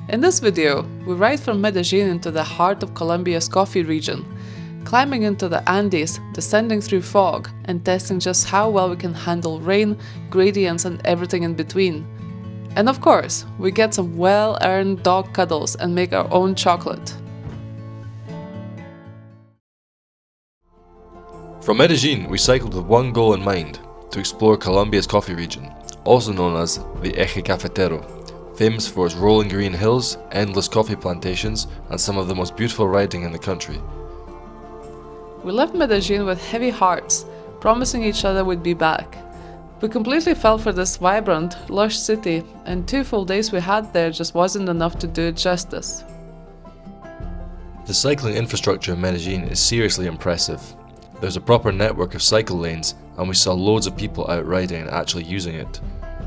In this video, we ride from Medellín into the heart of Colombia's coffee region, climbing into the Andes, descending through fog, and testing just how well we can handle rain, gradients, and everything in between. And of course, we get some well-earned dog cuddles and make our own chocolate. From Medellín, we cycled with one goal in mind: to explore Colombia's coffee region, also known as the Eje Cafetero, famous for its rolling green hills, endless coffee plantations, and some of the most beautiful riding in the country. We left Medellín with heavy hearts, promising each other we'd be back. We completely fell for this vibrant, lush city, and 2 full days we had there just wasn't enough to do it justice. The cycling infrastructure in Medellín is seriously impressive. There's a proper network of cycle lanes, and we saw loads of people out riding and actually using it.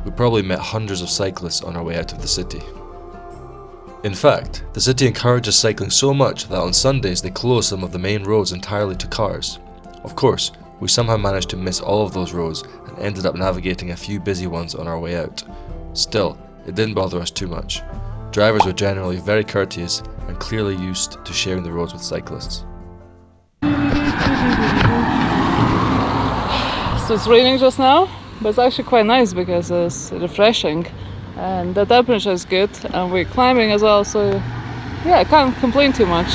We probably met hundreds of cyclists on our way out of the city. In fact, the city encourages cycling so much that on Sundays they close some of the main roads entirely to cars. Of course, we somehow managed to miss all of those roads and ended up navigating a few busy ones on our way out. Still, it didn't bother us too much. Drivers were generally very courteous and clearly used to sharing the roads with cyclists. So it's raining just now, but it's actually quite nice because it's refreshing and the temperature is good and we're climbing as well, so yeah, I can't complain too much.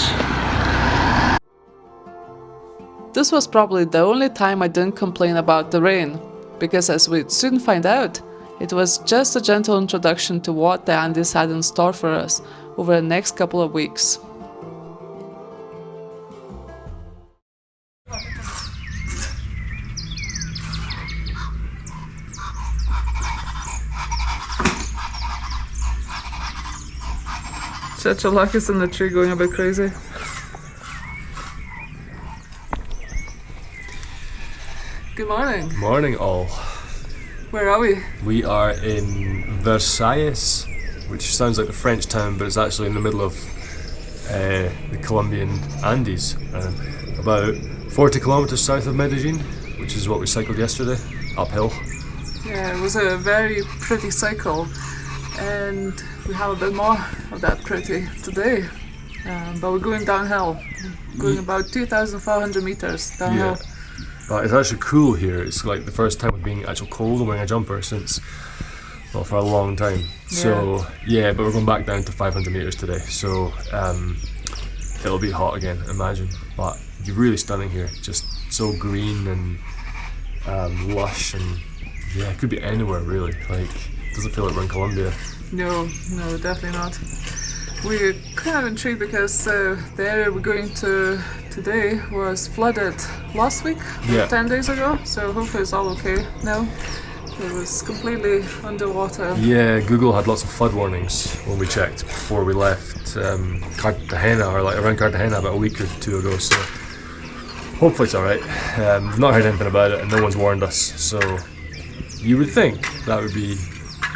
This was probably the only time I didn't complain about the rain, because as we'd soon find out, it was just a gentle introduction to what the Andes had in store for us over the next couple of weeks. Checholak is in the tree going a bit crazy. Good morning. Morning all. Where are we? We are in Versailles, which sounds like the French town, but it's actually in the middle of the Colombian Andes, about 40 kilometers south of Medellín, which is what we cycled yesterday, uphill. Yeah, it was a very pretty cycle, and we have a bit more of that pretty today. But we're going downhill, going about 2,400 meters downhill. Yeah. But it's actually cool here. It's like the first time of being actually cold and wearing a jumper since, well, for a long time. Yeah. So yeah, but we're going back down to 500 meters today. So it'll be hot again, imagine. But you're really stunning here. Just so green and lush, and yeah, it could be anywhere really. Like, it doesn't feel like we're in Colombia. No, definitely not. We're kind of intrigued because the area we're going to today was flooded last week, 10 days ago, so hopefully it's all okay now. It was completely underwater. Yeah, Google had lots of flood warnings when we checked before we left Cartagena, or like around Cartagena about a week or 2 ago, so hopefully it's alright. We've not heard anything about it and no one's warned us, so you would think that would be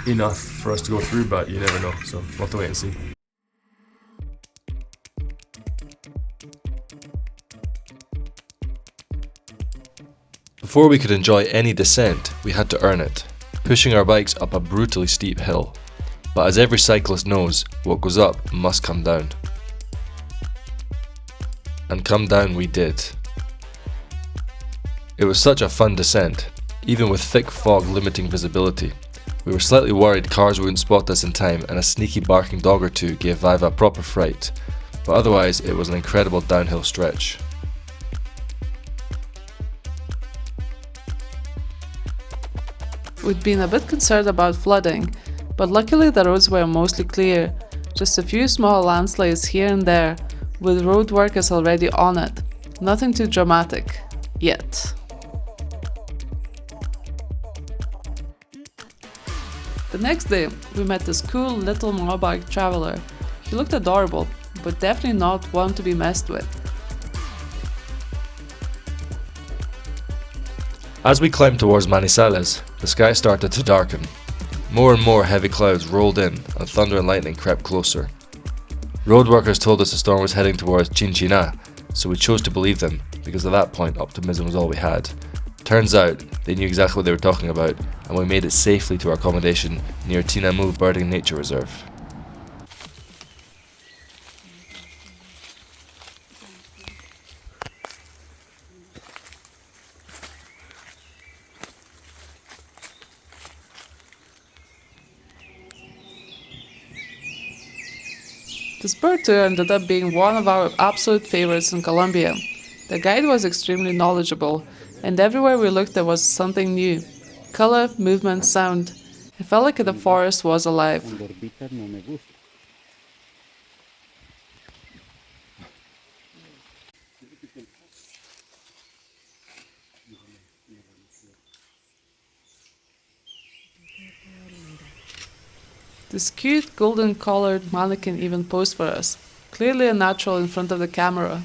enough for us to go through, but you never know, so we'll have to wait and see. Before we could enjoy any descent, we had to earn it, pushing our bikes up a brutally steep hill. But as every cyclist knows, what goes up must come down. And come down we did. It was such a fun descent, even with thick fog limiting visibility. We were slightly worried cars wouldn't spot us in time and a sneaky barking dog or two gave Viva a proper fright, but otherwise it was an incredible downhill stretch. We'd been a bit concerned about flooding, but luckily the roads were mostly clear, just a few small landslides here and there, with road workers already on it. Nothing too dramatic, yet. The next day, we met this cool little motorbike traveler. He looked adorable, but definitely not one to be messed with. As we climbed towards Manizales, the sky started to darken. More and more heavy clouds rolled in and thunder and lightning crept closer. Road workers told us the storm was heading towards Chinchina, so we chose to believe them because at that point optimism was all we had. Turns out they knew exactly what they were talking about, and we made it safely to our accommodation near Tinamú Birding Nature Reserve. This bird tour ended up being one of our absolute favorites in Colombia. The guide was extremely knowledgeable, and everywhere we looked there was something new. Color, movement, sound. It felt like the forest was alive. This cute golden colored mannequin even posed for us, clearly a natural in front of the camera.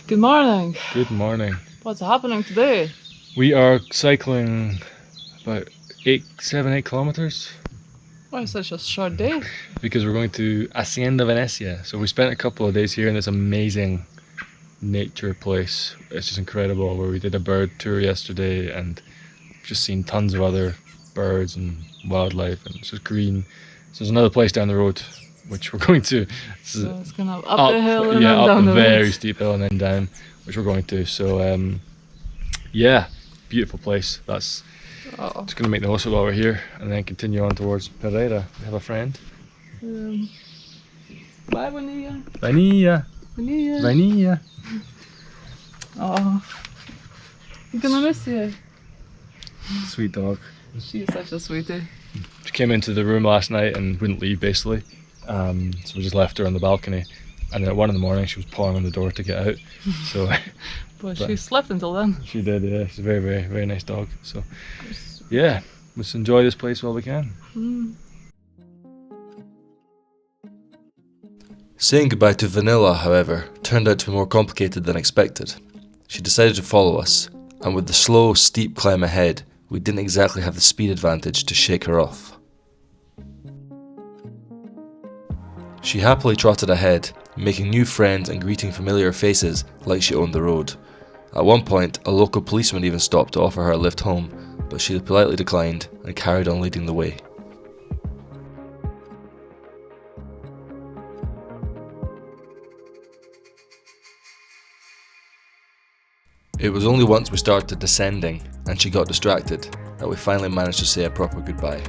Good morning. Good morning. What's happening today? We are cycling about 8 kilometers Why such a short day? because we're going to Hacienda Venecia. So we spent a couple of days here in this amazing nature place. It's just incredible, where we did a bird tour yesterday and just seen tons of other birds and wildlife, and it's just green. So there's another place down the road which we're going to. So it's kind of up the hill and then up down a the very road. steep hill and then down, which we're going to. So yeah, beautiful place. That's Oh. just going to make the most of it while we're here, and then continue on towards Pereira. We have a friend. Bye, Vanilla. Vanilla, Vanilla. Vanilla. Oh, I'm gonna miss you. Sweet dog. She's such a sweetie. She came into the room last night and wouldn't leave, basically. So we just left her on the balcony, and then at 1 in the morning she was pawing on the door to get out. So But she slept until then. she did. Yeah, she's a very, very, very nice dog. So yeah, let's enjoy this place while we can. Saying goodbye to Vanilla, however, turned out to be more complicated than expected. She decided to follow us, and with the slow, steep climb ahead, we didn't exactly have the speed advantage to shake her off. She happily trotted ahead, making new friends and greeting familiar faces like she owned the road. At one point, a local policeman even stopped to offer her a lift home, but she politely declined and carried on leading the way. It was only once we started descending and she got distracted that we finally managed to say a proper goodbye.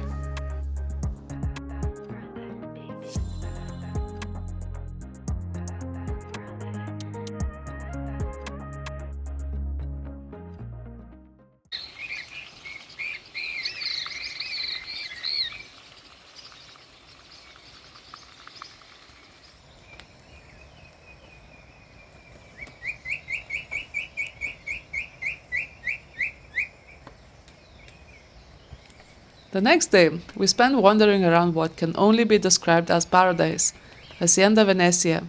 The next day, we spent wandering around what can only be described as paradise, Hacienda Venecia.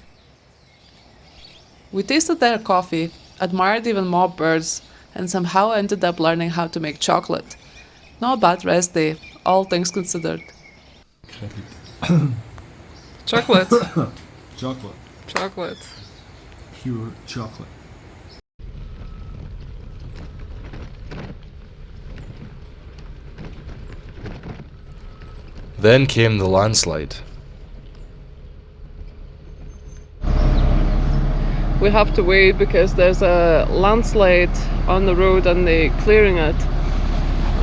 We tasted their coffee, admired even more birds, and somehow ended up learning how to make chocolate. Not a bad rest day, all things considered. Chocolate. Chocolate. Chocolate. Pure chocolate. Then came the landslide. We have to wait because there's a landslide on the road and they're clearing it.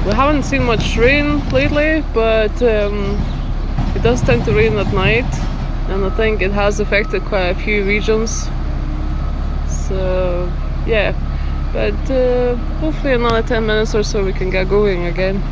We haven't seen much rain lately, but it does tend to rain at night, and I think it has affected quite a few regions. So yeah, but hopefully another 10 minutes or so we can get going again.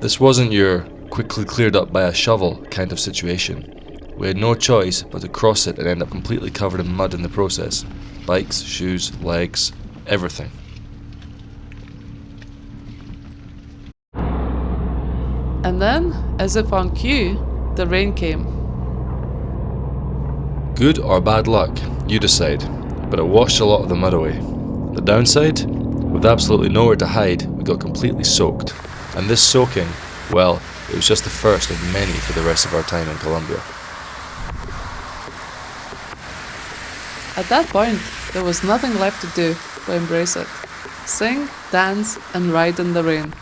This wasn't your quickly cleared up by a shovel kind of situation. We had no choice but to cross it and end up completely covered in mud in the process. Bikes, shoes, legs, everything. And then, as if on cue, the rain came. Good or bad luck, you decide, but it washed a lot of the mud away. The downside? With absolutely nowhere to hide, we got completely soaked. And this soaking, well, it was just the first of many for the rest of our time in Colombia. At that point, there was nothing left to do but embrace it. Sing, dance, and ride in the rain.